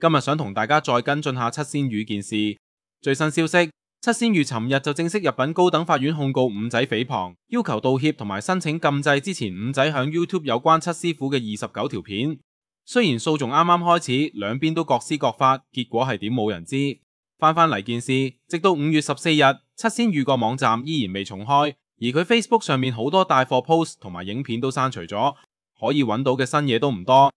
今日想同大家再跟進下七仙羽件事。最新消息，七仙羽尋日就正式入稟高等法院控告五仔誹謗，要求道歉同埋申請禁制之前五仔響 YouTube 有關七師傅嘅29條片。雖然訴訟啱啱開始，兩邊都各施各法，結果係點冇人知。翻嚟件事，直到5月14日，七仙羽個網站依然未重開，而佢 Facebook 上面好多帶貨 post 同埋影片都刪除咗，可以揾到嘅新嘢都唔多。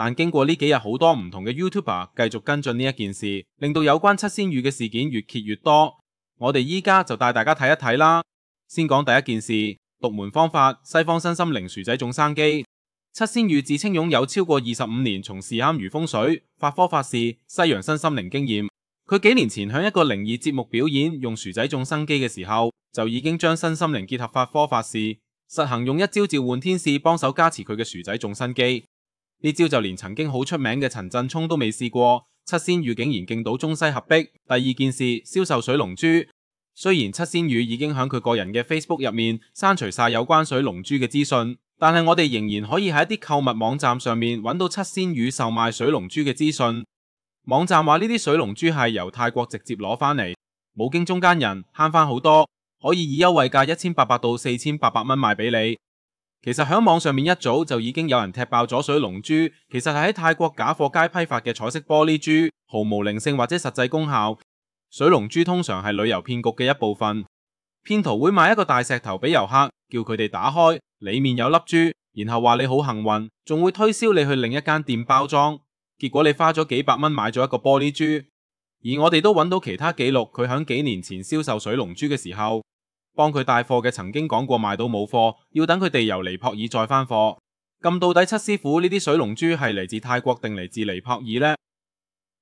但經過呢幾日好多唔同嘅 YouTuber 繼續跟進呢一件事，令到有關七仙羽嘅事件越揭越多。我哋依家就帶大家睇一睇啦。先講第一件事，獨門方法，西方身心靈薯仔種生機。七仙羽自稱擁有超過25年從事堪輿風水、法科法事、西洋身心靈經驗。佢幾年前響一個靈異節目表演用薯仔種生機嘅時候，就已經將身心靈結合法科法事，實行用一招召喚天使幫手加持佢嘅薯仔種生機。呢招就連曾經好出名嘅陳振聰都未試過，七仙羽竟然勁到中西合璧。第二件事，銷售水龍珠。雖然七仙羽已經響佢個人嘅 Facebook 入面刪除晒有關水龍珠嘅資訊，但係我哋仍然可以喺一啲購物網站上面揾到七仙羽售賣水龍珠嘅資訊。網站話呢啲水龍珠係由泰國直接攞翻嚟，冇經中間人，慳翻好多，可以以優惠價1800到4800蚊賣俾你。其實喺網上面一早就已經有人踢爆咗水龍珠，其實係喺泰國假貨街批發嘅彩色玻璃珠，毫無靈性或者實際功效。水龍珠通常係旅遊騙局嘅一部分，騙徒會買一個大石頭俾遊客，叫佢哋打開，裏面有粒珠，然後話你好幸運，仲會推銷你去另一間店包裝，結果你花咗幾百蚊買咗一個玻璃珠。而我哋都揾到其他記錄，佢響幾年前銷售水龍珠嘅時候，幫佢帶貨嘅曾經講過賣到冇貨，要等佢哋由尼泊爾再翻貨。咁到底七師傅呢啲水龍珠係嚟自泰國定嚟自尼泊爾呢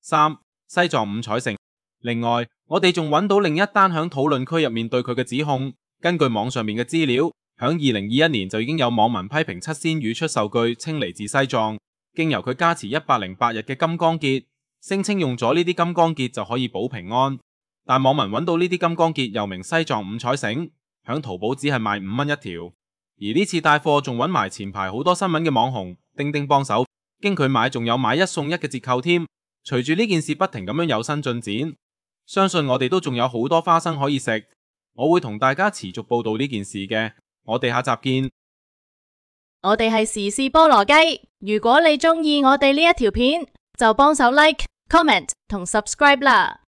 ？3. 西藏五彩城。另外，我哋仲揾到另一單響討論區入面對佢嘅指控。根據網上面嘅資料，響2021年就已經有網民批評七仙羽出售據稱嚟自西藏，經由佢加持108日嘅金剛結，聲稱用咗呢啲金剛結就可以保平安。但網民揾到呢啲金剛結又名西藏五彩繩，響淘寶只係賣5蚊一條。而呢次帶貨仲揾埋前排好多新聞嘅網紅丁丁幫手，經佢買仲有買一送一嘅折扣添。隨住呢件事不停咁樣有新進展，相信我哋都仲有好多花生可以食。我會同大家持續報道呢件事嘅。我哋下集見。我哋係時事菠蘿雞，如果你中意我哋呢一條片，就幫手 like、comment 同 subscribe 啦。